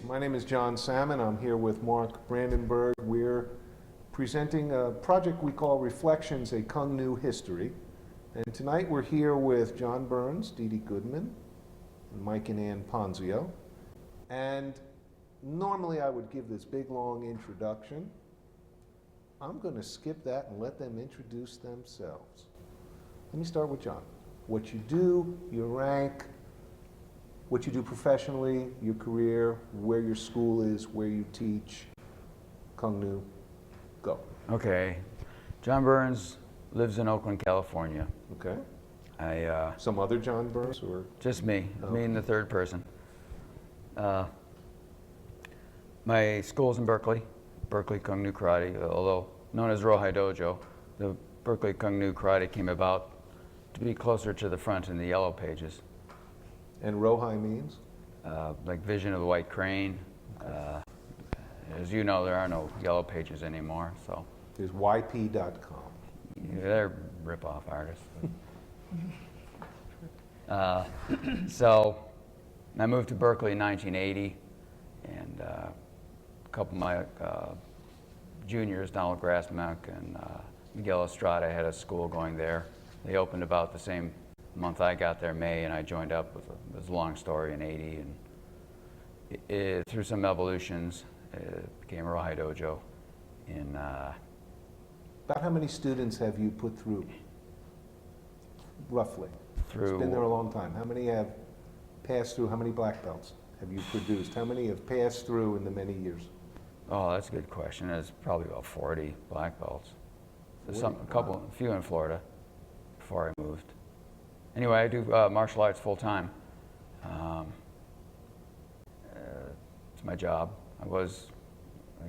My name is John Salmon. I'm here with Mark Brandenburg. We're presenting a project we call Reflections, a Cuong Nhu History. And tonight we're here with John Burns, Didi Goodman, and Mike and Ann Ponzio. And normally I would give this big long introduction. I'm going to skip that and let them introduce themselves. Let me start with John. What you do, your rank, what you do professionally, your career, where your school is, where you teach. Cuong Nhu, go. Okay. John Burns lives in Oakland, California. Okay. Some other John Burns, or? Just me. Oh. Me and the third person. My school's in Berkeley Cuong Nhu Karate, although known as Rohai Dojo. The Berkeley Cuong Nhu Karate came about to be closer to the front in the yellow pages. And Rohai means? Like Vision of the White Crane. Okay. As you know, there are no yellow pages anymore, so. There's yp.com. They're rip-off artists. So I moved to Berkeley in 1980, and a couple of my juniors, Donald Grassmack and Miguel Estrada, had a school going there. They opened about the same month I got there, May, and I joined up with it was a long story in 80, and through some evolutions, it became Rohai Dojo. About how many students have you put through, roughly? It's been there a long time. How many have passed through? How many black belts have you produced? How many have passed through in the many years? Oh, that's a good question. There's probably about 40 black belts. There's 40? a few in Florida before I moved. Anyway, I do martial arts full time. It's my job. I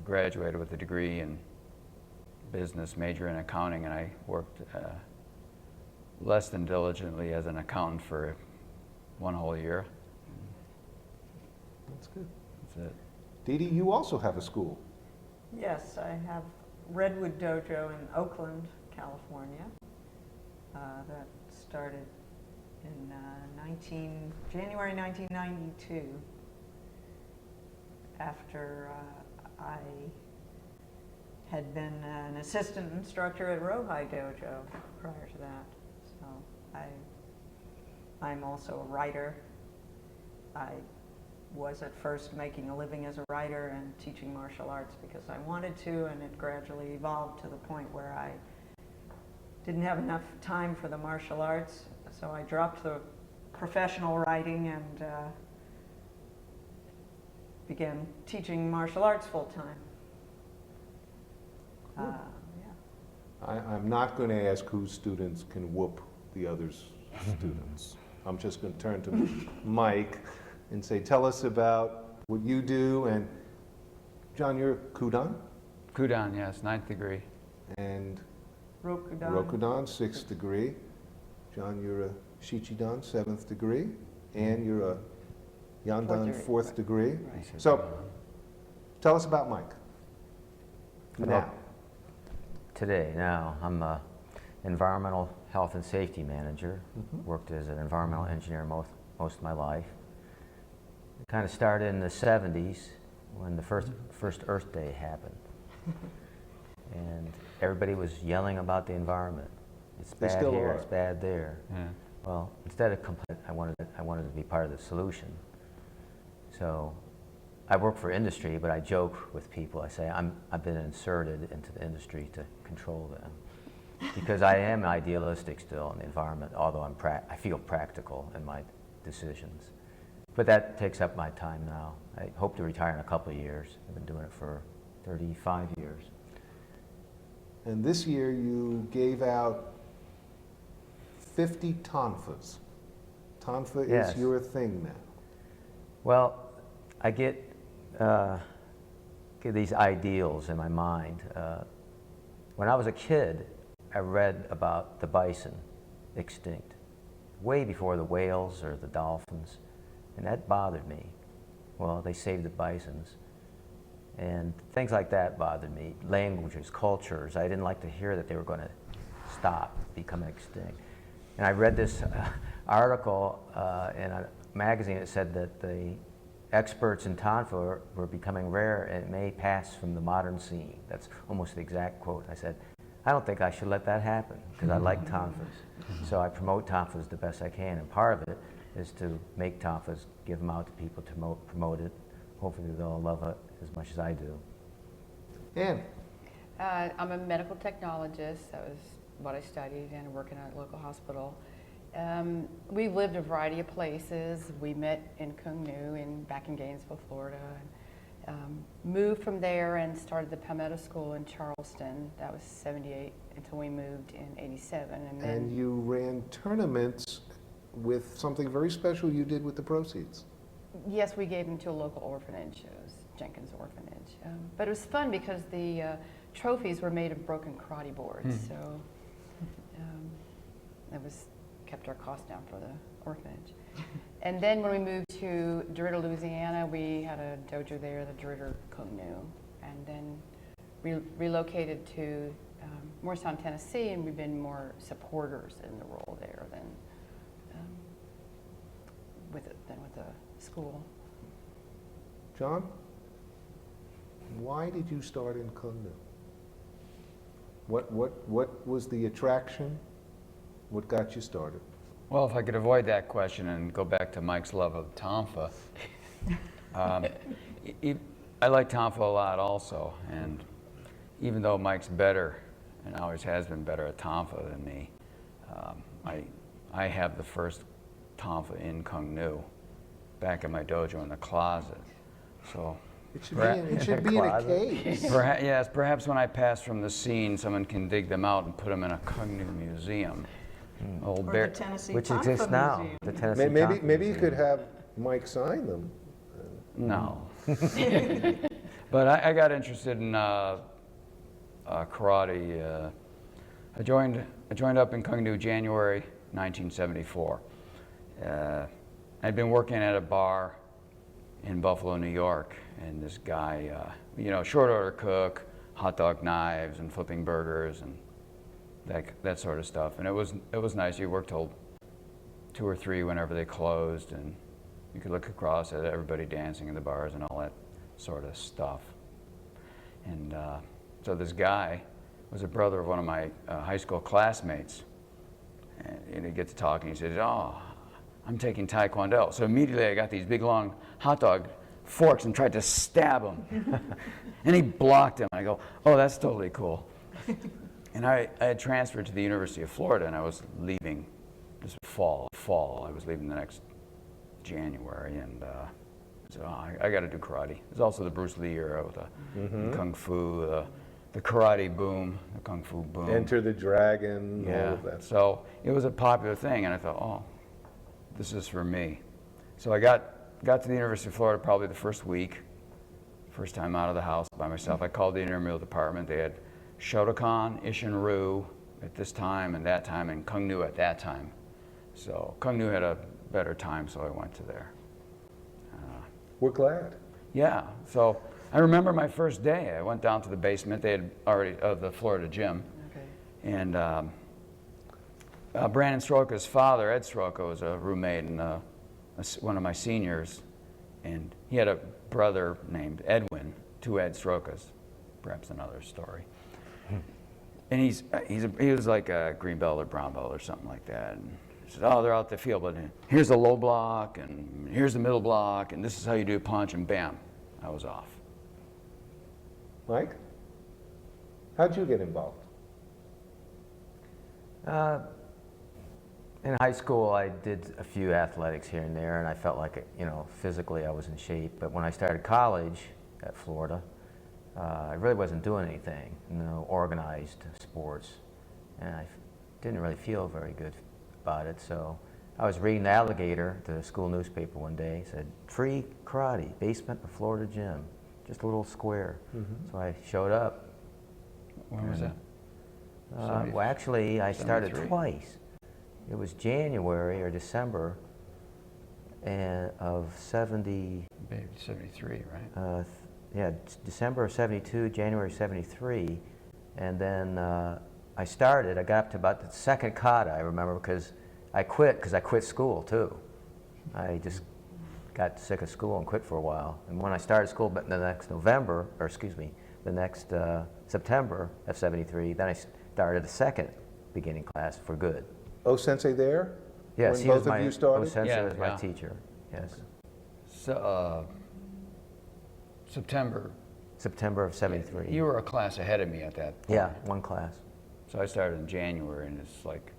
graduated with a degree in business, major in accounting, and I worked less than diligently as an accountant for one whole year. That's good. That's it. Didi, you also have a school. Yes, I have Redwood Dojo in Oakland, California. That started in January 1992, after I had been an assistant instructor at Rohai Dojo prior to that. So I'm also a writer. I was at first making a living as a writer and teaching martial arts because I wanted to, and it gradually evolved to the point where I didn't have enough time for the martial arts, so I dropped the professional writing and began teaching martial arts full time. I'm not going to ask whose students can whoop the other's students. I'm just going to turn to Mike and say, tell us about what you do. And John, you're Kudan? Kudan, yes, 9th degree. And Rokudan. Rokudan, 6th degree. John, you're a Shichidan, 7th degree. And you're a Yandan, 4th degree. Right. So, tell us about Mike. Now. Now, I'm a environmental health and safety manager. Worked as an environmental engineer most of my life. Kind of started in the 70s when the first Earth Day happened. And everybody was yelling about the environment. It's bad here, it's bad there. Yeah. Well, instead of complaining, I wanted to be part of the solution. So I work for industry, but I joke with people. I say I've been inserted into the industry to control them. Because I am idealistic still on the environment, although I feel practical in my decisions. But that takes up my time now. I hope to retire in a couple of years. I've been doing it for 35 years. And this year you gave out 50 tonfas. Tonfa Yes. is your thing now. Well, I get these ideals in my mind. When I was a kid, I read about the bison extinct, way before the whales or the dolphins, and that bothered me. Well, they saved the bisons, and things like that bothered me. Languages, cultures, I didn't like to hear that they were going to stop, become extinct. And I read this article in a magazine that said that the experts in Tonfa were becoming rare and it may pass from the modern scene. That's almost the exact quote. I said, I don't think I should let that happen because I like Tonfas. So I promote Tonfas the best I can, and part of it is to make Tonfas, give them out to people to promote it. Hopefully they'll love it as much as I do. Ann? I'm a medical technologist. That was what I studied, and I work in a local hospital. We've lived a variety of places. We met in Cuong Nhu back in Gainesville, Florida. Moved from there and started the Palmetto School in Charleston. That was 78 until we moved in 87. And you ran tournaments with something very special you did with the proceeds. Yes, we gave them to a local orphanage. It was Jenkins Orphanage. But it was fun because the trophies were made of broken karate boards. So that kept our costs down for the orphanage. And then when we moved to DeRidder, Louisiana, we had a dojo there, the DeRidder Cuong Nhu, and then relocated to Morristown, Tennessee, and we've been more supporters in the role there than with the school. John? Why did you start in Cuong Nhu? What was the attraction? What got you started? Well, if I could avoid that question and go back to Mike's love of Tonfa, I like Tonfa a lot also, and even though Mike's better and always has been better at Tonfa than me, I have the first Tonfa in Cuong Nhu back in my dojo in the closet. So It should be in a cave. yes, perhaps when I pass from the scene, someone can dig them out and put them in a Cuong Nhu museum. Old Or bear, the Tennessee Which Tonfa exists now. Museum. The Tennessee Maybe Tonfa you Museum. could have Mike sign them. No. But I got interested in karate. I joined up in Cuong Nhu January 1974. I'd been working at a bar in Buffalo, New York, and this guy, short order cook, hot dog knives and flipping burgers and that sort of stuff. And it was nice. You worked till 2 or 3 whenever they closed, and you could look across at everybody dancing in the bars and all that sort of stuff. And so this guy was a brother of one of my high school classmates, and he get to talking. He said, "Oh, I'm taking Taekwondo." So immediately I got these big long hot dog forks and tried to stab him, and he blocked him. I go, "Oh, that's totally cool." And I had transferred to the University of Florida, and I was leaving this fall. I was leaving the next January, and so I got to do karate. There's also the Bruce Lee era with the kung fu, the karate boom, the kung fu boom. Enter the Dragon, all of that. So it was a popular thing, and I thought, oh, this is for me. So I got to the University of Florida probably the first week, first time out of the house by myself. I called the intramural department. They had Shotokan, Isshin-Ryu at this time and that time, and Cuong Nhu at that time. So Cuong Nhu had a better time, so I went to there. We're glad. Yeah, so I remember my first day. I went down to the basement. They had already, of the Florida gym. Okay. And Brandon Soroka's father, Ed Soroka, was a roommate and one of my seniors. And he had a brother named Edwin, 2 Ed Sorokas, perhaps another story. And he was like a green belt or brown belt or something like that. And he said, "Oh, they're out the field, but here's the low block, and here's the middle block, and this is how you do a punch," and bam, I was off. Mike? How'd you get involved? In high school, I did a few athletics here and there, and I felt like, physically I was in shape. But when I started college at Florida, I really wasn't doing anything, organized sports, and I didn't really feel very good about it. So I was reading The Alligator, the school newspaper one day. It said, "Free karate, basement of Florida gym," just a little square. So I showed up. When was that? Well, actually, I started 73. twice. It was January or December of 70. Maybe 73, right? December of 72, January 73, and then I got up to about the second kata, I remember, because I quit school too. I just got sick of school and quit for a while. And when I started school, but the next November, or excuse me, the next September of '73, then I started a second beginning class for good. Oh, Sensei there? Yes, When he was both of my you started? Sensei Yeah, was my yeah. teacher. Yes, So, September. September of '73. You were a class ahead of me at that point. Yeah, one class. So I started in January, and it's like,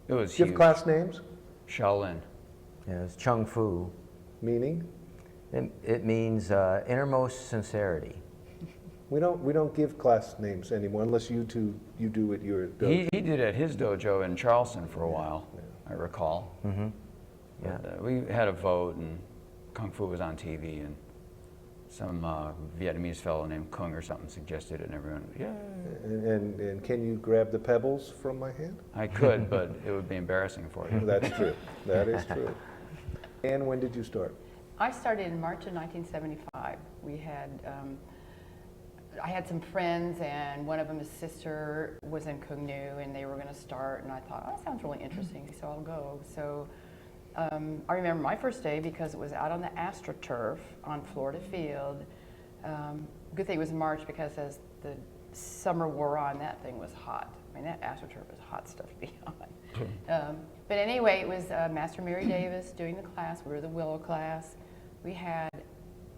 it was Do you huge. have class names? Shaolin. Yeah, it's Chung Fu. Meaning? It means innermost sincerity. We don't give class names anymore unless you do at your dojo. He did at his dojo in Charleston for a while, I recall. Mm-hmm. Yeah. But, we had a vote, and Kung Fu was on TV, and some Vietnamese fellow named Cuong or something suggested it, and everyone, yeah. And can you grab the pebbles from my hand? I could, but it would be embarrassing for you. That's true. That is true. And when did you start? I started in March of 1975. We had, I had some friends, and one of them, his sister, was in Cuong Nhu, and they were going to start, and I thought, oh, that sounds really interesting, so I'll go. So I remember my first day because it was out on the AstroTurf on Florida Field. Good thing it was March because as the summer wore on, that thing was hot. I mean, that AstroTurf was hot stuff to be on. But anyway, it was Master Mary Davis doing the class. We were the Willow class. We had,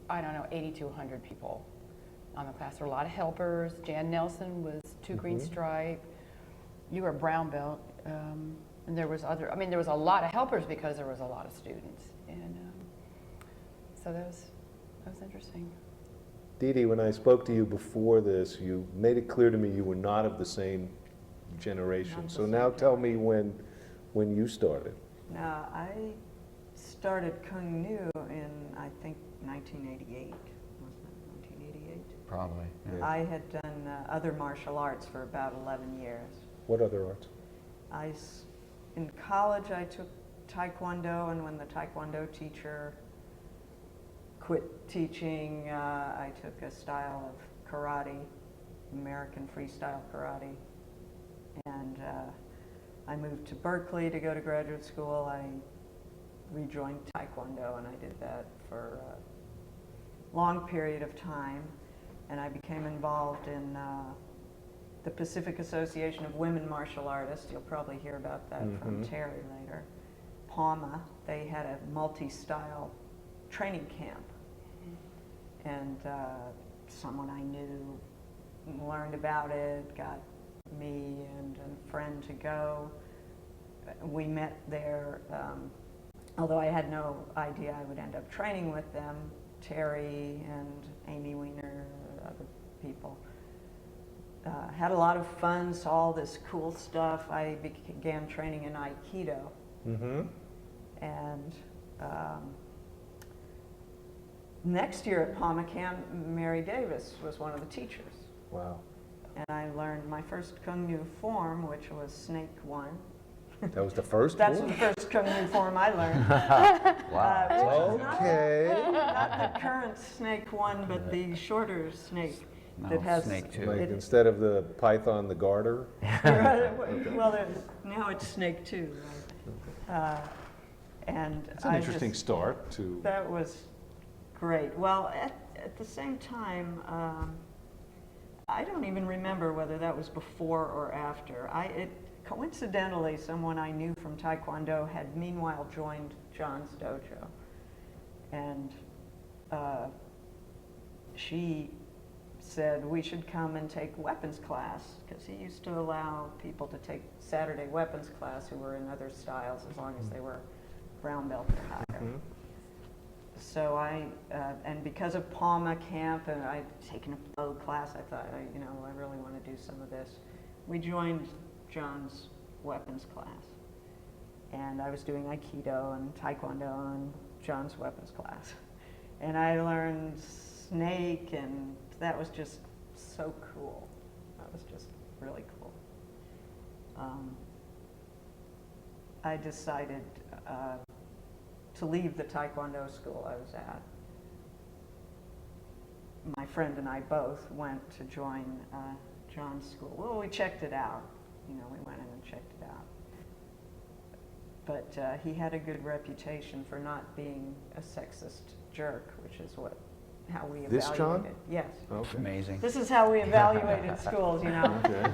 I don't know, 80 to 100 people on the class. There were a lot of helpers. Jan Nelson was two green stripe. You were a brown belt. And there was there was a lot of helpers because there was a lot of students. And so that was interesting. Didi, when I spoke to you before this, you made it clear to me you were not of the same generation. So now tell me when you started. Now, I started Cuong Nhu in, I think, 1988. Wasn't it 1988? Probably. Yeah. I had done other martial arts for about 11 years. What other arts? In college, I took Taekwondo, and when the Taekwondo teacher quit teaching, I took a style of karate, American freestyle karate. And I moved to Berkeley to go to graduate school. I rejoined Taekwondo, and I did that for a long period of time. And I became involved in the Pacific Association of Women Martial Artists. You'll probably hear about that from Terry later. PAMA, they had a multi-style training camp. And someone I knew learned about it, got me and a friend to go. We met there, although I had no idea I would end up training with them, Terry and Amy Weiner, other people. Had a lot of fun, saw all this cool stuff. I began training in Aikido. And next year at PAMA camp, Mary Davis was one of the teachers. Wow. And I learned my first Cuong Nhu form, which was Snake 1. That was the first That's one? the first Cuong Nhu form I learned. Wow. Okay. Not the current Snake 1, but the shorter snake. No, that has Snake 2. Like instead of the python, the garter? Well, now it's Snake 2. Right? And It's an interesting start to... That was great. Well, at the same time, I don't even remember whether that was before or after. Coincidentally, someone I knew from Taekwondo had meanwhile joined John's dojo. And she said we should come and take weapons class, because he used to allow people to take Saturday weapons class who were in other styles as long as they were brown belt or higher. So and because of PAMA camp, and I'd taken a flow class, I thought, I really want to do some of this. We joined John's weapons class. And I was doing Aikido and Taekwondo and John's weapons class. And I learned Snake, and that was just so cool. That was just really cool. I decided to leave the Taekwondo school I was at. My friend and I both went to join John's school. Well, we checked it out. We went in and checked it out. but he had a good reputation for not being a sexist jerk, which is how we evaluated. This John? Yes. Okay. Amazing. This is how we evaluated schools, you know. Okay.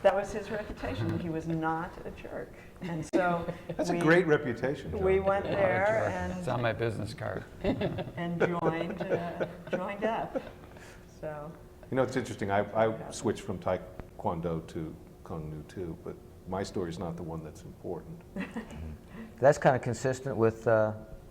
That was his reputation. He was not a jerk. And so That's a great reputation, John. we went there It's on my business card. and joined up. So You know, it's interesting. I switched from Taekwondo to Cuong Nhu too, but my story's not the one that's important. That's kind of consistent with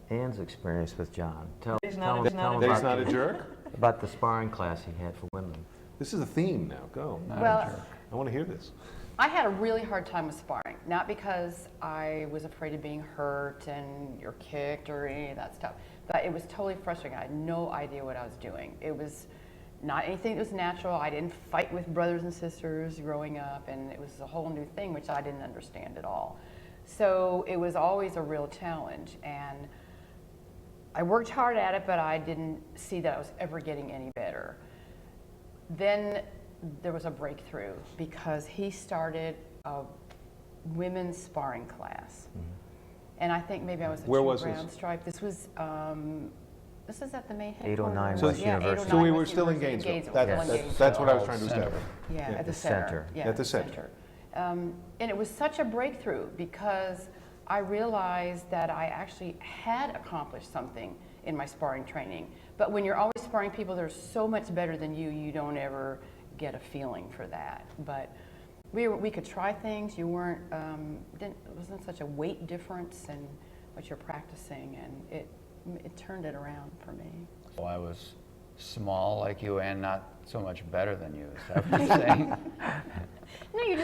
Ann's experience with John. Tell He's him not That he's not a about, jerk? about the sparring class he had for women. This is a theme now. Go. Not Well, a jerk. I want to hear this. I had a really hard time with sparring, not because I was afraid of being hurt and you're kicked or any of that stuff, but it was totally frustrating. I had no idea what I was doing. It was not anything that was natural. I didn't fight with brothers and sisters growing up, and it was a whole new thing which I didn't understand at all. So it was always a real challenge, and I worked hard at it, but I didn't see that I was ever getting any better. Then there was a breakthrough because he started a women's sparring class. And I think maybe I was a Where true was brown this? stripe. This is at the main 809 headquarters. West Yeah, University. So we 809 were West still in University. Gainesville. Gainesville, That's, still in that's, Gainesville. that's what I was trying to Center. establish. Yeah, Yeah. at the The center. center. Yeah, At the center. And it was such a breakthrough because I realized that I actually had accomplished something in my sparring training. But when you're always sparring people that are so much better than you, you don't ever get a feeling for that. But we could try things. You weren't, it wasn't such a weight difference in what you're practicing, and it turned it around for me. Well, I was small like you and not so much better than you. Is that what you're saying? No, you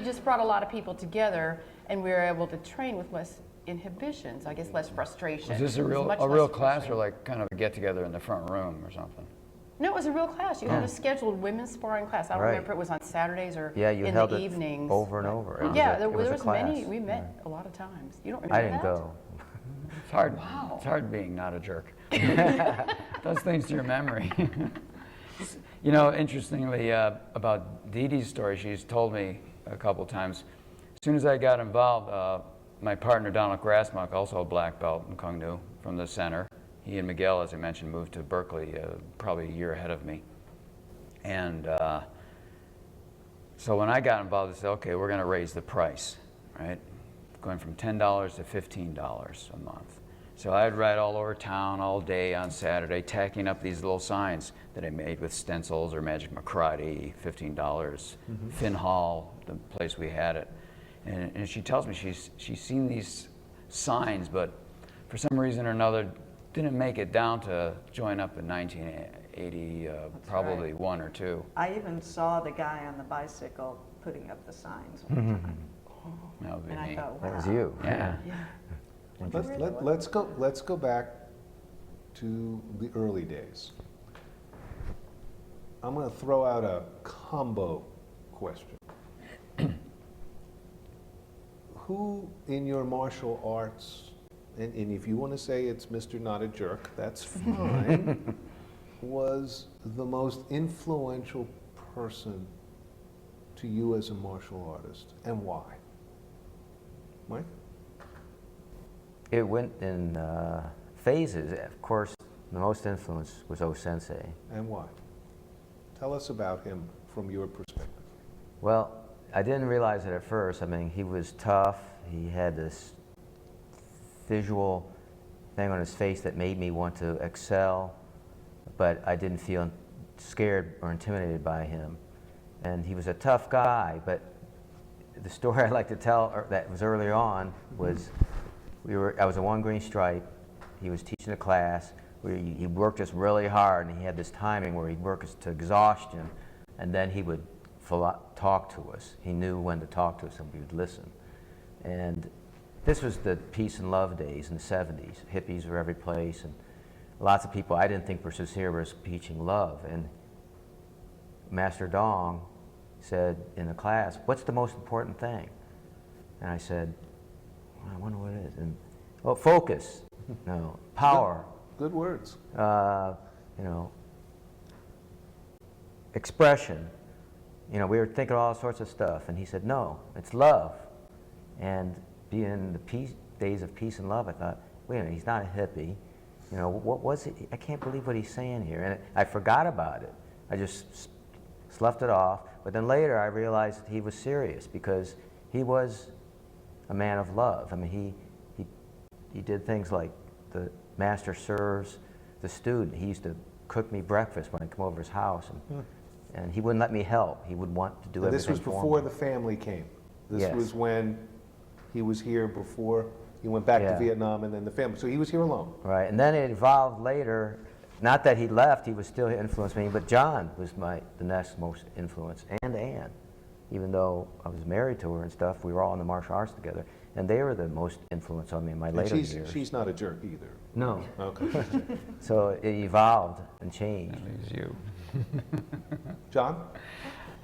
just brought a lot of people together, and we were able to train with less inhibitions. I guess less frustration. Was this a It was much real less class or frustrating. like kind of a get together in the front room or something? No, it was a real class. You had a scheduled women's sparring class. I don't Right. remember if it was on Saturdays or Yeah, you in held the it evenings. over and over. It was Yeah, a- there it was a was many. class. We met a lot of times. You don't remember I didn't that? go. It's hard. Wow. It's hard being not a jerk. Does things to your memory. You know, interestingly, about Didi's story, she's told me a couple times. As soon as I got involved, my partner Donald Grassmuck, also a black belt in Cuong Nhu from the center. He and Miguel, as I mentioned, moved to Berkeley probably a year ahead of me. And so when I got involved, I said, okay, we're going to raise the price, right? Going from $10 to $15 a month. So I'd ride all over town all day on Saturday, tacking up these little signs that I made with stencils or Magic Karate, $15. Finn Hall, the place we had it. And she tells me she's seen these signs, but for some reason or another, didn't make it down to join up in 1980, probably right. one or two. I even saw the guy on the bicycle putting up the signs one time. That would be And I me. thought, wow. That was you. Yeah. Let's go back to the early days. I'm going to throw out a combo question. Who in your martial arts, and if you want to say it's Mr. Not a Jerk, that's fine, was the most influential person to you as a martial artist, and why? Mike? It went in phases. Of course, the most influence was O-Sensei. And why? Tell us about him from your perspective. Well, I didn't realize it at first. I mean, he was tough. He had this visual thing on his face that made me want to excel, but I didn't feel scared or intimidated by him. And he was a tough guy, but the story I like to tell that was earlier on was I was a 1 green stripe. He was teaching a class where he worked us really hard, and he had this timing where he'd work us to exhaustion, and then he would talk to us. He knew when to talk to us, and we would listen. And this was the peace and love days in the 70s. Hippies were every place, and lots of people I didn't think were sincere were teaching love. And Master Dong said in the class, "What's the most important thing?" And I said, well, I wonder what it is. And, well, focus, no, power, Good words. you know, expression. You know, we were thinking all sorts of stuff, and he said, no, it's love. And being in the days of peace and love, I thought, wait a minute, he's not a hippie. You know, what was it? I can't believe what he's saying here. And I forgot about it. I just sloughed it off. But then later I realized he was serious because he was a man of love. I mean, he did things like the master serves the student. He used to cook me breakfast when I come over his house, and he wouldn't let me help. He would want to do And everything this was for before me. the family came. This Yes. was when he was here before he went back to Yeah. Vietnam, and then the family. So he was here alone. Right, and then it evolved later. Not that he left, he was still influenced me, but John was the next most influence, and Ann. Even though I was married to her and stuff, we were all in the martial arts together, and they were the most influence on me in my And later years. she's not a jerk either. No. Okay. So it evolved and changed. That leaves you. John?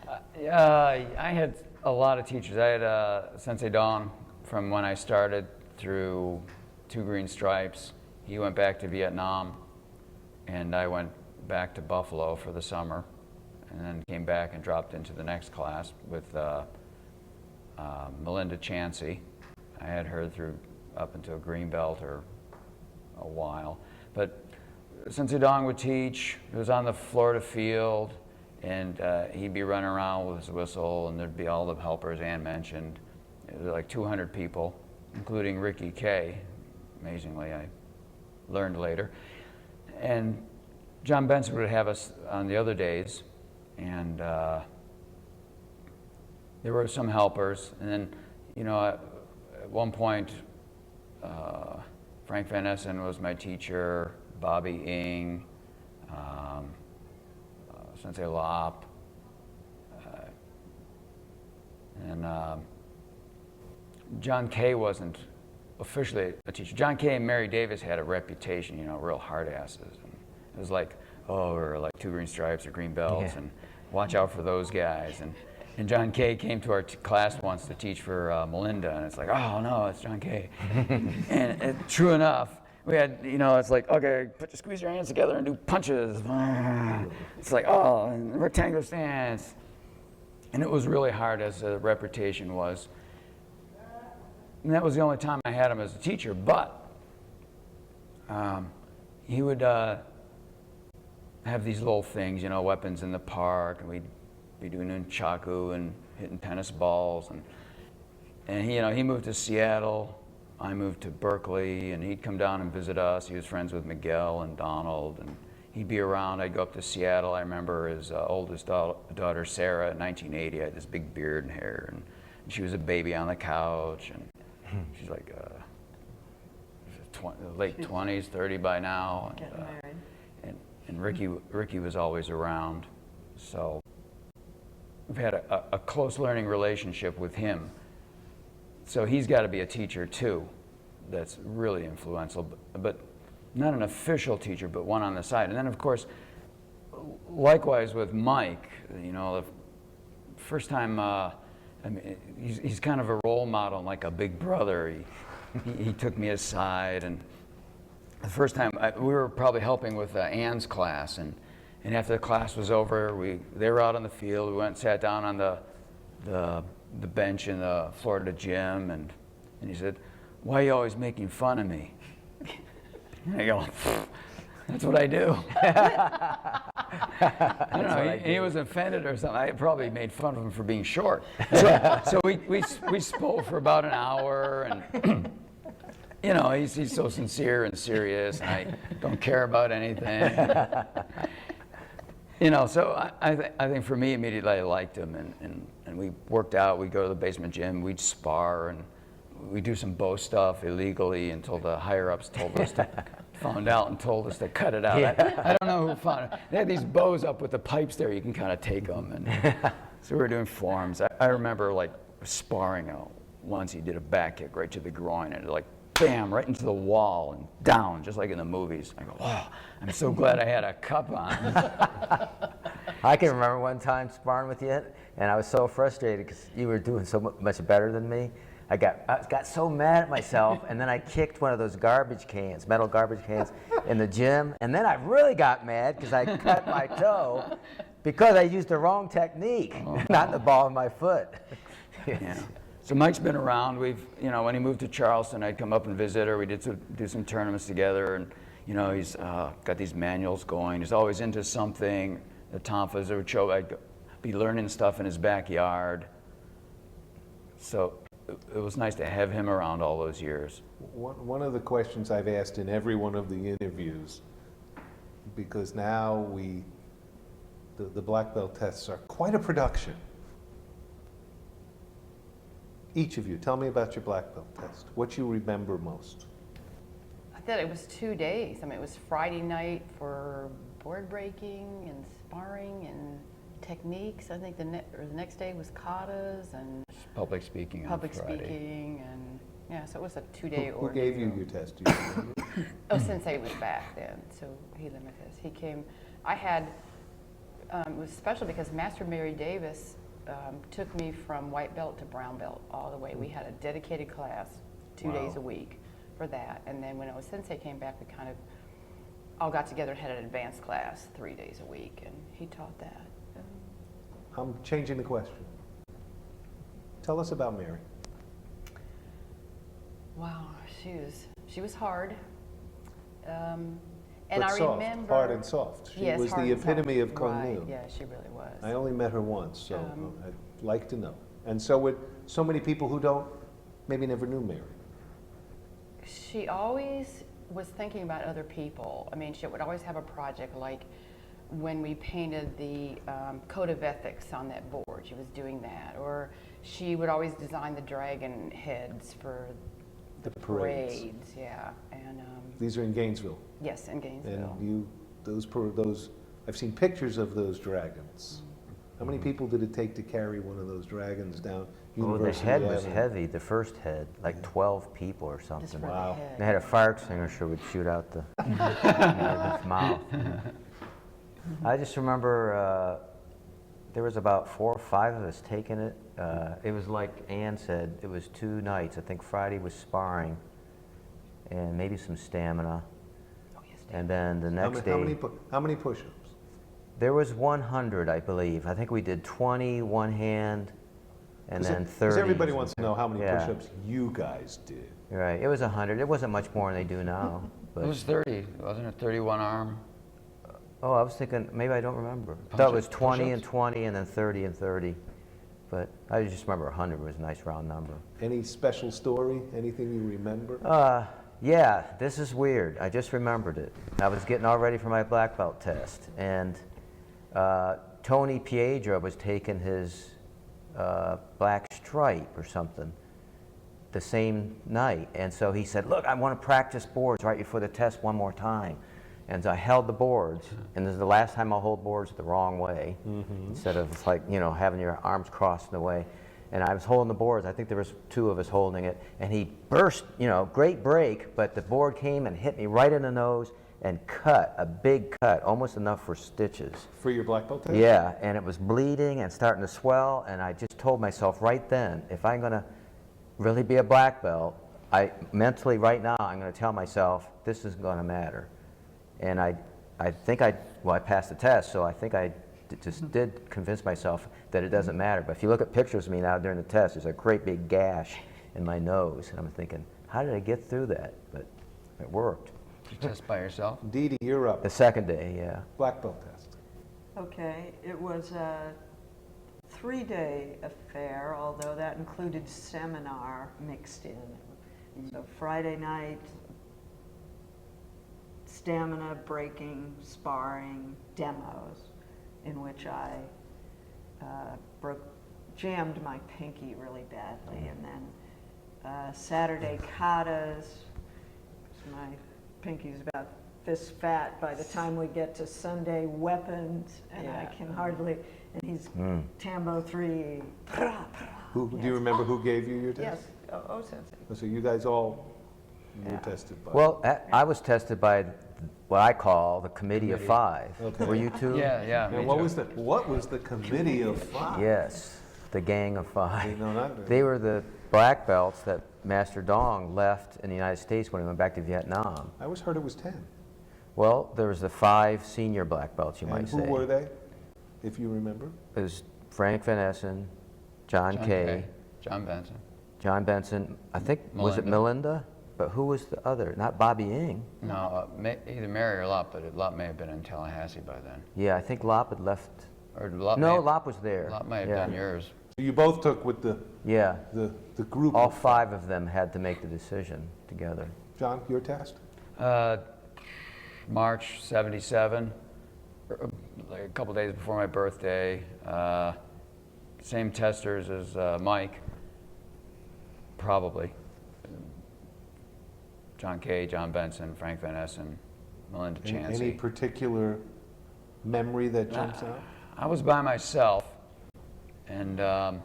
I had a lot of teachers. I had Sensei Dong from when I started through 2 Green Stripes. He went back to Vietnam, and I went back to Buffalo for the summer, and then came back and dropped into the next class with Melinda Chansey. I had her through up until Green Belt or a while. But Sensei Dong would teach. It was on the Florida field, and he'd be running around with his whistle, and there'd be all the helpers Ann mentioned. It was like 200 people, including Ricky Kay. Amazingly, I learned later. And John Benson would have us on the other days, and there were some helpers. And then, you know, at one point, Frank Van Essen was my teacher, Bobby Ng, Sensei Lop, and John Kay wasn't officially a teacher. John Kay and Mary Davis had a reputation, you know, real hard asses. And it was like, oh, or like 2 Green Stripes or Green Belts, Yeah. and watch out for those guys. And John Kay came to our class once to teach for Melinda, and it's like, oh no, it's John Kay. And true enough, we had, you know, it's like, okay, squeeze your hands together and do punches. It's like, oh, and rectangular stance. And it was really hard, as the reputation was. And that was the only time I had him as a teacher, but he would have these little things, you know, weapons in the park, and we'd be doing nunchaku and hitting tennis balls, and he, you know, he moved to Seattle, I moved to Berkeley, and he'd come down and visit us. He was friends with Miguel and Donald, and he'd be around. I'd go up to Seattle. I remember his oldest daughter, Sarah, in 1980, had this big beard and hair, and she was a baby on the couch, and she's like late 20s, 30 by now. Getting married. And Ricky was always around. So we've had a close learning relationship with him. So he's got to be a teacher too that's really influential, but not an official teacher, but one on the side. And then of course, likewise with Mike, you know, the first time, I mean, he's kind of a role model, like a big brother. He took me aside, and the first time we were probably helping with Ann's class, and after the class was over, they were out on the field. We went and sat down on the bench in the Florida gym, and he said, "Why are you always making fun of me?" And I go, "That's what I do." I don't know. He was offended or something. I probably made fun of him for being short. So we spoke for about an hour, and you know, he's so sincere and serious, and I don't care about anything. You know, so I think for me, immediately I liked him, and we worked out. We'd go to the basement gym, we'd spar, and we'd do some bow stuff illegally until the higher-ups told us found out and told us to cut it out. Yeah. I don't know who found it. They had these bows up with the pipes there. You can kind of take them. And so we were doing forms. I remember like sparring out. Once he did a back kick right to the groin, and like bam, right into the wall and down, just like in the movies. I go, wow, I'm so glad I had a cup on. I can remember one time sparring with you, and I was so frustrated because you were doing so much better than me. I got so mad at myself, and then I kicked one of those garbage cans, metal garbage cans, in the gym, and then I really got mad because I cut my toe because I used the wrong technique, not the ball of my foot. Yeah. So Mike's been around. We've, when he moved to Charleston, I'd come up and visit, or we did do some tournaments together, and he's got these manuals going. He's always into something. The Tonfas would show. I'd be learning stuff in his backyard. So it was nice to have him around all those years. One of the questions I've asked in every one of the interviews, because now the black belt tests are quite a production. Each of you, tell me about your black belt test. What you remember most? I thought it was 2 days. I mean, it was Friday night for board breaking and sparring and techniques. I think the next day was katas and Public speaking on public Friday. speaking, and yeah, so it was a 2-day Who ordeal. gave you your test? Do you remember? Oh, Sensei was back then, so he limited us. He came, I had, it was special because Master Mary Davis took me from white belt to brown belt all the way. We had a dedicated class 2 days a week for that. And then when it was Sensei came back, we kind of all got together and had an advanced class 3 days a week, and he taught that. I'm changing the question. Tell us about Mary. Wow, she was hard. And But I soft, remember hard and soft. She yes, was hard the and epitome soft. of Cuong Right, Nhu. yeah, she really was. I only met her once, so I'd like to know. And so would so many people who maybe never knew Mary. She always was thinking about other people. I mean, she would always have a project, like when we painted the code of ethics on that board, she was doing that. Or she would always design the dragon heads for The parades. yeah. And These are in Gainesville. yes, in Gainesville. And those, I've seen pictures of those dragons. How many people did it take to carry one of those dragons down Oh, the University head was Avenue? heavy, the first head, like 12 people or Just something. for Wow. the head. They had a fire extinguisher would shoot out the his mouth. I just remember there was about 4 or 5 of us taking it. It was like Ann said, it was 2 nights. I think Friday was sparring and maybe some stamina. Oh, yes, And then the next day, How many push-ups? there was 100, I believe. I think we did 20 one hand and then 30. Because everybody wants to know how many Yeah. push-ups you guys did. Right, it was 100. It wasn't much more than they do now. It But was 30, wasn't it? 31 arm. oh, I was thinking, maybe I don't remember. I thought it was Push-ups? 20 and 20 and then 30 and 30. But I just remember 100 was a nice round number. Any special story? Anything you remember? Yeah, this is weird. I just remembered it. I was getting all ready for my black belt test, and Tony Piedra was taking his black stripe or something the same night. And so he said, look, I want to practice boards right before the test one more time. And so I held the boards, and this is the last time I'll hold boards the wrong way, instead of like, having your arms crossed in the way. And I was holding the boards. I think there was 2 of us holding it, and he burst, great break, but the board came and hit me right in the nose and cut, a big cut, almost enough for stitches. For your black belt test? Yeah, and it was bleeding and starting to swell, and I just told myself right then, if I'm gonna really be a black belt, mentally right now, I'm gonna tell myself, this is gonna matter. And I think I passed the test, so I think I just did convince myself that it doesn't matter. But if you look at pictures of me now during the test, there's a great big gash in my nose, and I'm thinking, how did I get through that? But it worked. Did you test by yourself? Didi, you're up. The second day, yeah. Black belt test. Okay, it was a 3-day affair, although that included seminar mixed in. So Friday night, stamina, breaking, sparring, demos, in which I jammed my pinky really badly. And then Saturday katas, my pinky's about this fat by the time we get to Sunday weapons, and I can hardly, and he's Tambo 3. Do you remember who gave you your Yes, test? Sensei. So you guys all were Yeah. tested by. Well, I was tested by what I call the Committee of 5. Okay. Were you too? Yeah. And me what too. was the committee of 5? Yes, the Gang of 5. No, not They were the black belts that Master Dong left in the United States when he went back to Vietnam. I always heard it was 10. Well, there was the 5 senior black belts, you And might who say. were they, if you remember? It was Frank Van Essen, John Kay, John Benson. John Benson, I think, was it Melinda? But who was the other? Not Bobby Ng. No, either Mary or Lop, but Lop may have been in Tallahassee by then. Yeah, I think Lop had left. Or Lop No, Lop was there. Lop may have yeah. done yours. So you both took with the Yeah. the group. All 5 of them had to make the decision together. John, your test? March 77, like a couple days before my birthday. Same testers as Mike, probably. John Kay, John Benson, Frank Van Essen, Melinda Chansey. Any particular memory that jumps out? I was by myself, and a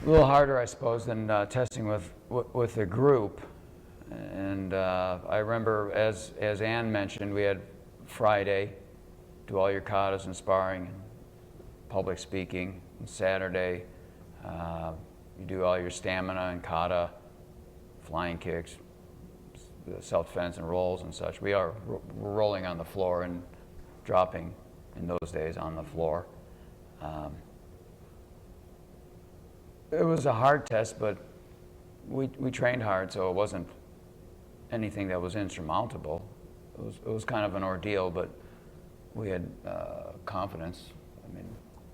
little harder, I suppose, than testing with a group. And I remember, as Ann mentioned, we had Friday, do all your katas and sparring, and public speaking. And Saturday, you do all your stamina and kata, flying kicks, self-defense and rolls and such. We are rolling on the floor and dropping in those days on the floor. It was a hard test, but we trained hard, so it wasn't anything that was insurmountable. It was kind of an ordeal, but we had confidence. I mean,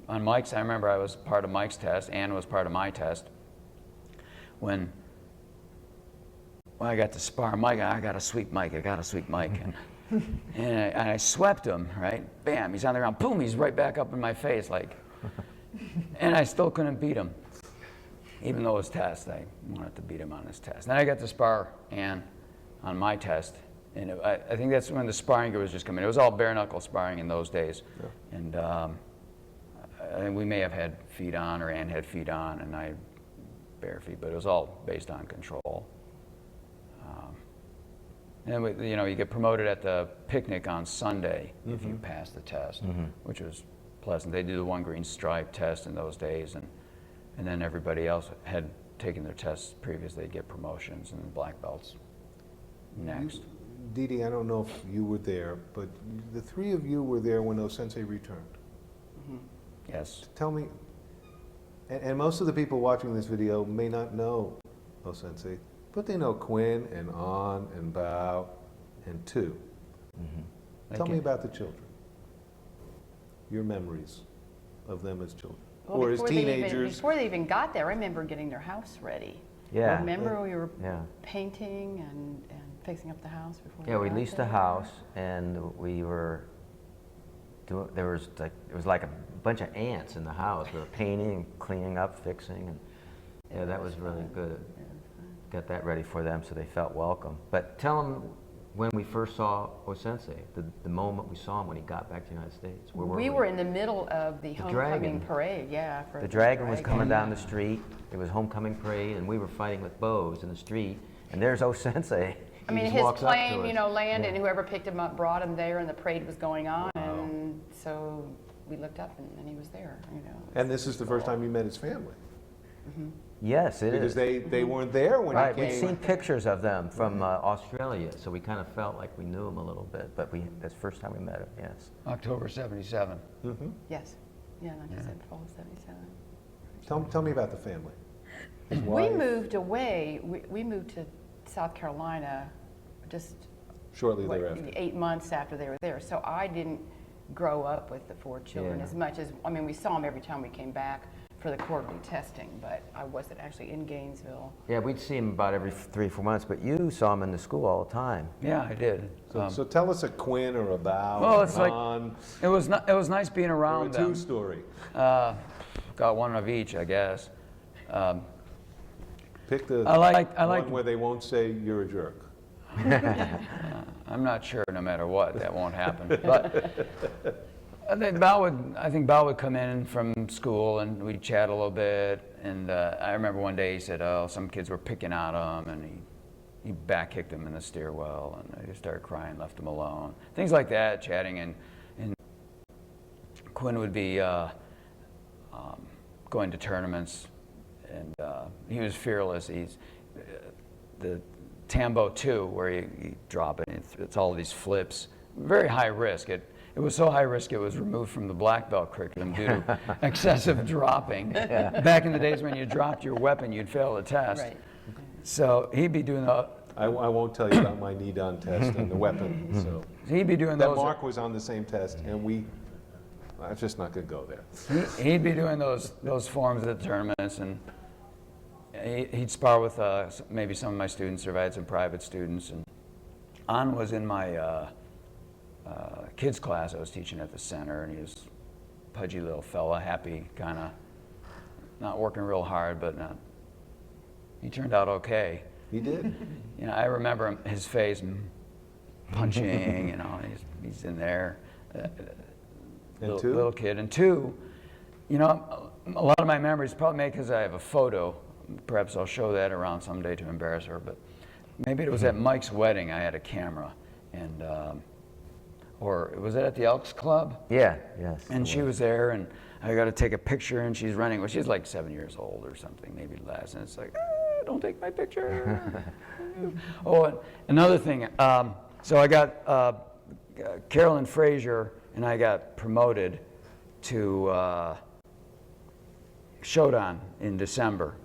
on Mike's, I remember I was part of Mike's test. Ann was part of my test. When I got to spar Mike, I got to sweep Mike. And I swept him, right? Bam, he's on the ground. Boom, he's right back up in my face, like. And I still couldn't beat him. Even though it was test, I wanted to beat him on his test. Then I got to spar Ann on my test. And I think that's when the sparring was just coming. It was all bare knuckle sparring in those days. Yeah. And I think we may have had feet on, or Ann had feet on, and I bare feet, but it was all based on control. And you get promoted at the picnic on Sunday if you pass the test, which was pleasant. They do the 1 green stripe test in those days, and then everybody else had taken their tests previously. They'd get promotions and black belts next. Didi, I don't know if you were there, but the 3 of you were there when O-sensei returned. Yes. Tell me, and most of the people watching this video may not know O-sensei, but they know Quinn and On and Bao and Tu. Tell me about the children. Your memories of them as children. Well, or as teenagers. Before they even got there, I remember getting their house ready. Yeah. Remember we were painting and fixing up the house before. Yeah, we leased a house, and we were doing. It was like a bunch of ants in the house. We were painting, cleaning up, fixing, and yeah, that was really good. Got that ready for them, so they felt welcome. But tell them when we first saw O-sensei, the moment we saw him when he got back to the United States. Where we were in the middle of the homecoming parade, yeah. The dragon was coming down the street. It was homecoming parade, and we were fighting with bows in the street. And there's O-sensei. I mean, his plane, landed, and whoever picked him up brought him there, and the parade was going on, and so we looked up, and he was there. And this is the first time you met his family. Yes, it because is. Because they weren't there when he came. We'd seen pictures of them from Australia, so we kind of felt like we knew him a little bit, but that's the first time we met him, yes. October 77. Yes. Yeah, like I said, fall of 77. Tell me about the family. We moved away. We moved to South Carolina just shortly thereafter. 8 months after they were there. So I didn't grow up with the 4 children as much as, we saw them every time we came back for the quarterly testing, but I wasn't actually in Gainesville. Yeah, we'd see him about every 3 or 4 months, but you saw him in the school all the time. Yeah, I did. So tell us a Quinn or a Bao. Well, it's it was nice being around them. Or a Tu story. Got one of each, I guess. Pick the one where they won't say you're a jerk. I'm not sure. No matter what, that won't happen. But I think Bao would come in from school and we'd chat a little bit. And I remember one day he said, "Oh, some kids were picking on him," and he back kicked him in the stairwell, and he started crying, left him alone. Things like that, chatting, and Quinn would be going to tournaments, and he was fearless. He's the Tambo 2, where you drop it, it's all these flips, very high risk. it was so high risk it was removed from the black belt curriculum due to excessive dropping. Back in the days when you dropped your weapon, you'd fail the test. Right. So he'd be doing I won't tell you about my knee-down test on the weapon, so. he'd be doing That those. Mark was on the same test, and I'm just not gonna go there. He'd be doing those forms at the tournaments, and he'd spar with maybe some of my students, or I had some private students. And An was in my kids class I was teaching at the center, and he was a pudgy little fella, happy, kind of not working real hard, but he turned out okay. He did. You know, I remember his face punching, you know, he's in there. And two? Little kid. And two, you know, a lot of my memories, probably maybe because I have a photo, perhaps I'll show that around someday to embarrass her, but maybe it was at Mike's wedding I had a camera, and, or was it at the Elks Club? Yeah, yes. And she was there, and I got to take a picture, and she's running. Well, she's like 7 years old or something, maybe less, and it's like, don't take my picture. Oh, and another thing, so I got Carolyn Frazier, and I got promoted to Shodan in December.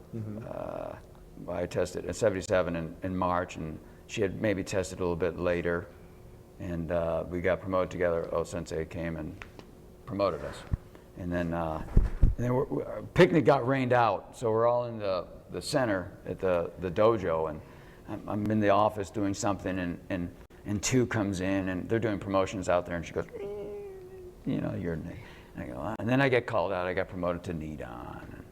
I tested at 77 in March, and she had maybe tested a little bit later, and we got promoted together. Sensei came and promoted us, and then picnic got rained out, so we're all in the center at the dojo, and I'm in the office doing something, and two comes in, and they're doing promotions out there, and she goes, you know, you're, and I go, and then I get called out. I got promoted to knee down.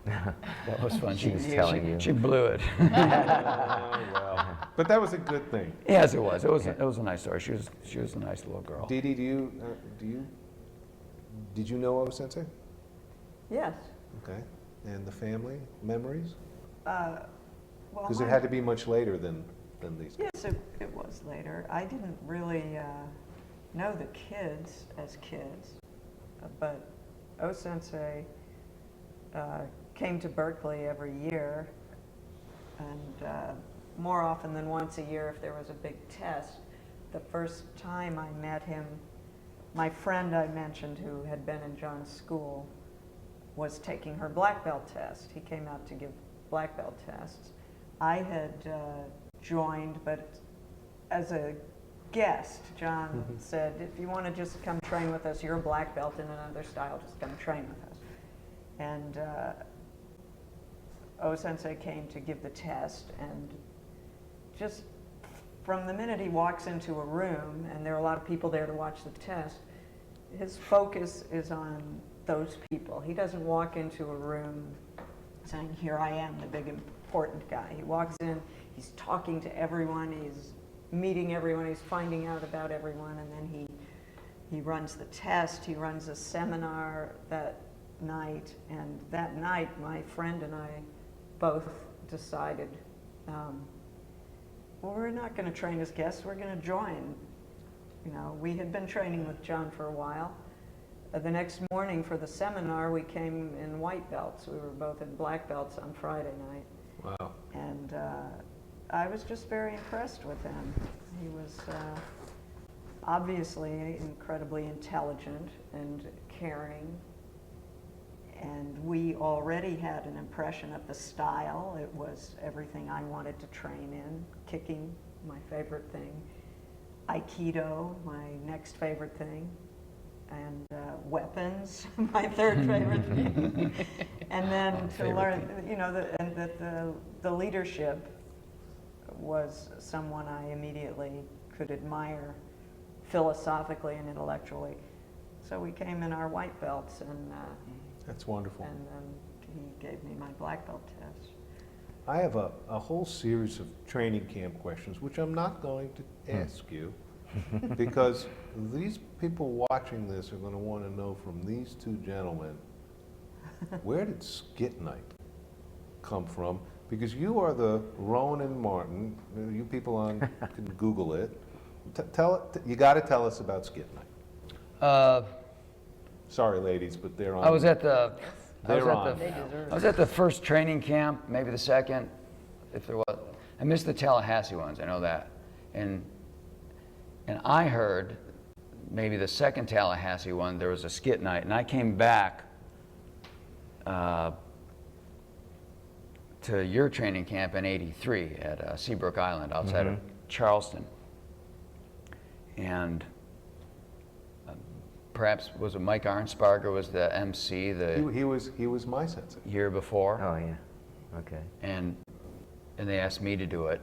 That was fun. She was telling you. She blew it. Well, but that was a good thing. Yes, it was. It was a nice story. She was a nice little girl. Didi, did you know Sensei? Yes. Okay. And the family memories? Well, Because it had to be much later than these. Yes, it was later. I didn't really know the kids as kids, but O-Sensei came to Berkeley every year, and more often than once a year if there was a big test. The first time I met him, my friend I mentioned who had been in John's school was taking her black belt test. He came out to give black belt tests. I had joined, but as a guest, John said, if you want to just come train with us, you're a black belt in another style, just come train with us. And O-Sensei came to give the test, and just from the minute he walks into a room, and there are a lot of people there to watch the test, his focus is on those people. He doesn't walk into a room saying, here I am, the big important guy. He walks in, he's talking to everyone, he's meeting everyone, he's finding out about everyone, and then he runs the test, he runs a seminar that night, and that night my friend and I both decided, well, we're not going to train as guests, we're going to join. You know, we had been training with John for a while. The next morning for the seminar, we came in white belts. We were both in black belts on Friday night. Wow. And I was just very impressed with him. He was obviously incredibly intelligent and caring. And we already had an impression of the style. It was everything I wanted to train in. Kicking, my favorite thing. Aikido, my next favorite thing. And weapons, my third favorite thing. And then to learn, you know, and that the leadership was someone I immediately could admire philosophically and intellectually. So we came in our white belts, and That's wonderful. and then he gave me my black belt test. I have a whole series of training camp questions, which I'm not going to ask you, because these people watching this are going to want to know from these two gentlemen, where did Skit Night come from? Because you are the Rowan and Martin. You people on can Google it. You got to tell us about Skit Night. Sorry, ladies, but they're on. I was at the first training camp, maybe the second, if there was. I missed the Tallahassee ones, I know that. And I heard maybe the second Tallahassee one, there was a skit night, and I came back to your training camp in '83 at Seabrook Island outside of Charleston. And perhaps was it Mike Arnsparger was the MC He was my sensei. year before, Oh, yeah. Okay. and they asked me to do it.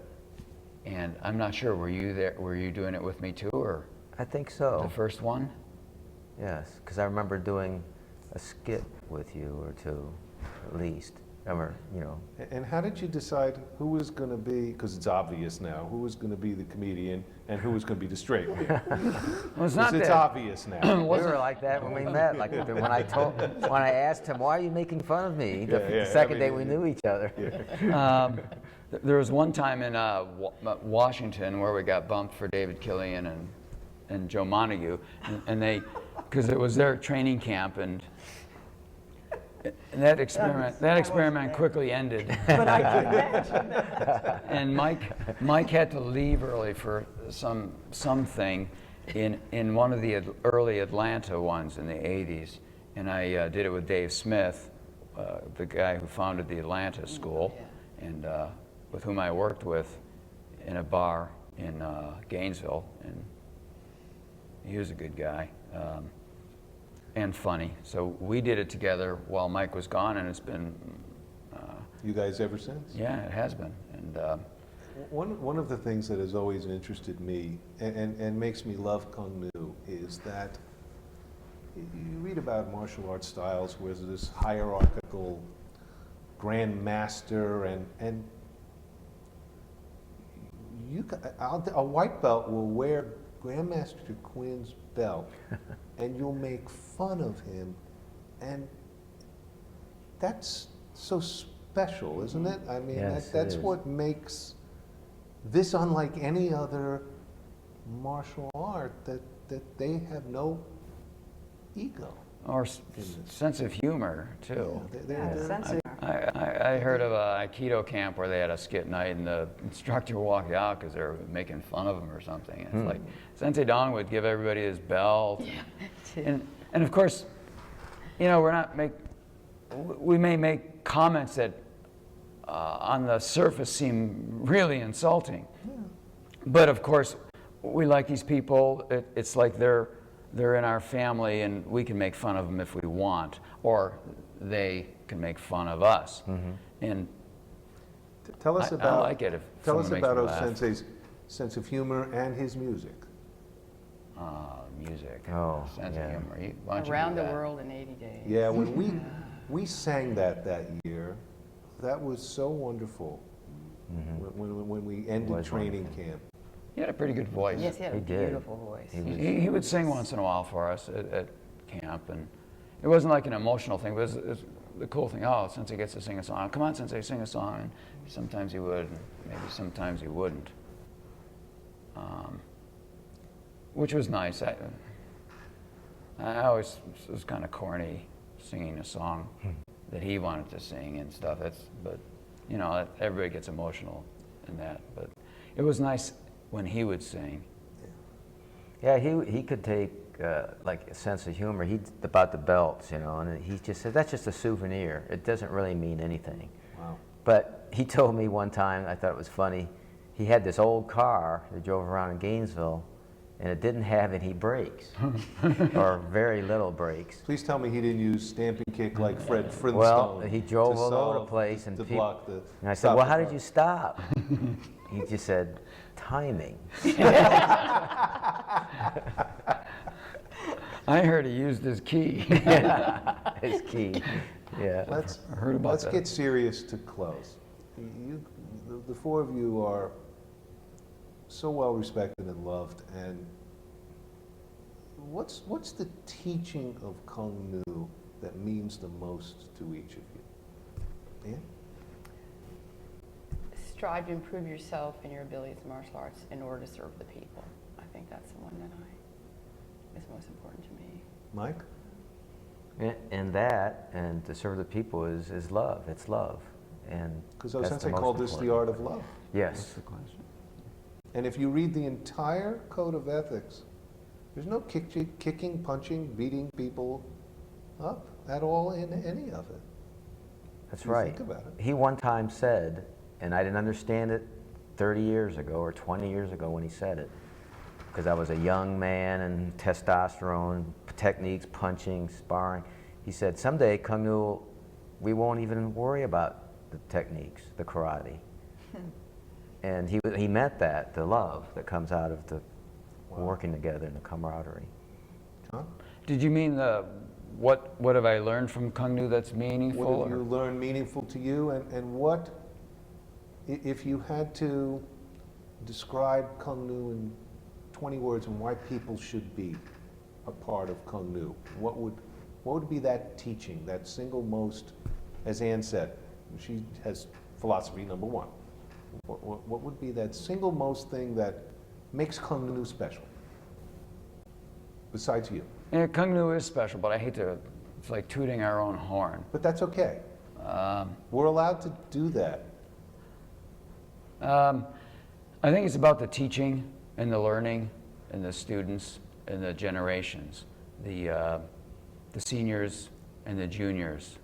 And I'm not sure, were you there? Were you doing it with me too, or I think so. the first one? Yes, because I remember doing a skit with you or two, at least. I remember, you know. And how did you decide who was going to be, because it's obvious now, who was going to be the comedian and who was going to be the straight one? Well, it's not It's that. obvious now. We were like that when we met. Like when I asked him, "Why are you making fun of me?" The second day we knew each other. There was one time in Washington where we got bumped for David Killian and Joe Montague, and they, because it was their training camp, and that experiment quickly ended. But I can imagine that. And Mike had to leave early for something in one of the early Atlanta ones in the '80s, and I did it with Dave Smith, the guy who founded the Atlanta school, and with whom I worked with in a bar in Gainesville, and he was a good guy and funny. So we did it together while Mike was gone, and it's been You guys ever since? yeah, it has been. And One of the things that has always interested me and makes me love Cuong Nhu is that you read about martial arts styles where there's this hierarchical grand master and a white belt will wear Grandmaster Quinn's belt and you'll make fun of him, and that's so special, isn't it? I mean, Yes, that's it is. what makes this unlike any other martial art, that they have no ego. or sense of humor too. They're- Sensitive. I heard of a Aikido camp where they had a skit night, and the instructor walked out because they were making fun of him or something. And it's like Sensei Don would give everybody his belt, and of course, you know, we may make comments that on the surface seem really insulting, but of course, we like these people. It's like they're in our family, and we can make fun of them if we want, or they can make fun of us. And Tell us I about like it if tell us someone makes about me O laugh. Sensei's sense of humor and his music. Music, Oh, sense yeah. of humor. Why don't you Around do the that? world in 80 days. Yeah, when we sang that year, that was so wonderful. When we ended Was training wonderful. camp. He had a pretty good voice. Yes, he had a He did. beautiful voice. He was- He would sing once in a while for us at camp, and it wasn't like an emotional thing, but it was the cool thing. Oh, Sensei gets to sing a song. Come on, Sensei, sing a song. And sometimes he would, and maybe sometimes he wouldn't. Which was nice. I always was kind of corny singing a song that he wanted to sing and stuff. But you know, everybody gets emotional in that. But it was nice when he would sing. Yeah, he could take like a sense of humor. About the belts, you know, and he just said that's just a souvenir. It doesn't really mean anything. Wow. But he told me one time, I thought it was funny. He had this old car that drove around in Gainesville, and it didn't have any brakes, or very little brakes. Please tell me he didn't use stamping kick like Fred Flintstone. Well, he drove to all over the solve- place, and to peop- block the. And I said, stop well, the how did car." you stop? He just said, timing. I heard he used his key. His key. Yeah. Let's I heard about let's that. get serious to close. The four of you are so well respected and loved, and what's the teaching of Cuong Nhu that means the most to each of you? Ann? Strive to improve yourself and your abilities in martial arts in order to serve the people. I think that's the one that is most important to me. Mike? And that, and to serve the people is love. It's love. And Because that's the Sensei most called this the important. art of love. Yes. the question. And if you read the entire code of ethics There's no kicking, punching, beating people up at all in any of it. That's You right. think about it. He one time said, and I didn't understand it 30 years ago or 20 years ago when he said it, because I was a young man and testosterone, techniques, punching, sparring. He said, someday, Cuong Nhu, we won't even worry about the techniques, the karate. And he meant that, the love that comes out of the working together and the camaraderie. John? Did you mean what have I learned from Cuong Nhu that's meaningful? What have you learned meaningful to you, and what, if you had to describe Cuong Nhu in 20 words and why people should be a part of Cuong Nhu, what would be that teaching, that single most, as Ann said, she has philosophy number one. What would be that single most thing that makes Cuong Nhu special, besides you? Yeah, Cuong Nhu is special, but I hate to, it's like tooting our own horn. But that's okay. We're allowed to do that. I think it's about the teaching and the learning and the students and the generations, the seniors and the juniors,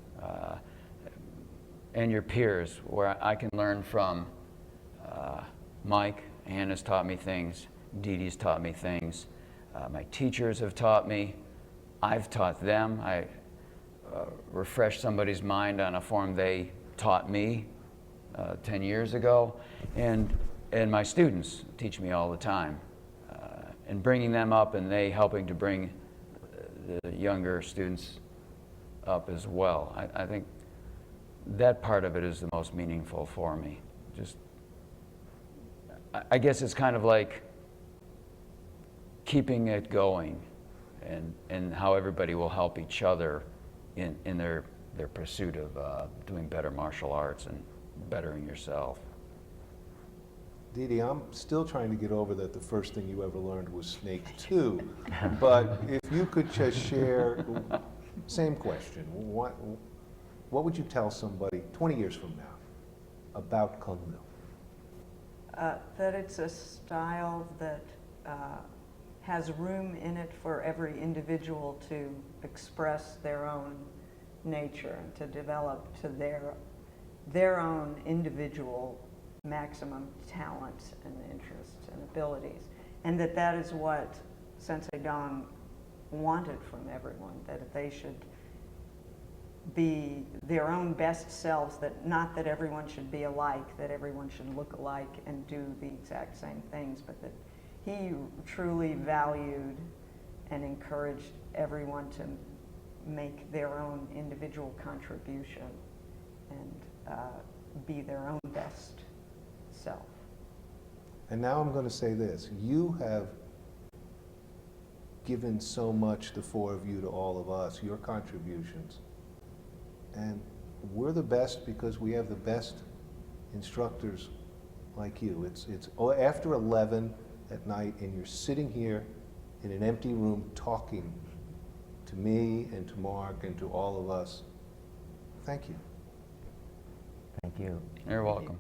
and your peers, where I can learn from Mike. Hannah's taught me things. Didi's taught me things. My teachers have taught me. I've taught them. I refreshed somebody's mind on a form they taught me 10 years ago. And my students teach me all the time. And bringing them up and they helping to bring the younger students up as well. I think that part of it is the most meaningful for me. Just, I guess it's kind of like keeping it going and how everybody will help each other in their pursuit of doing better martial arts and bettering yourself. Didi, I'm still trying to get over that the first thing you ever learned was Snake 2. But if you could just share, same question, what would you tell somebody 20 years from now about Cuong Nhu? That it's a style that has room in it for every individual to express their own nature and to develop to their own individual maximum talents and interests and abilities. And that is what Sensei Dong wanted from everyone, that they should be their own best selves, that not that everyone should be alike, that everyone should look alike and do the exact same things, but that he truly valued and encouraged everyone to make their own individual contribution and be their own best self. And now I'm going to say this. You have given so much, the four of you, to all of us, your contributions. And we're the best because we have the best instructors like you. It's after 11 at night and you're sitting here in an empty room talking to me and to Mark and to all of us. Thank you. Thank you. You're welcome.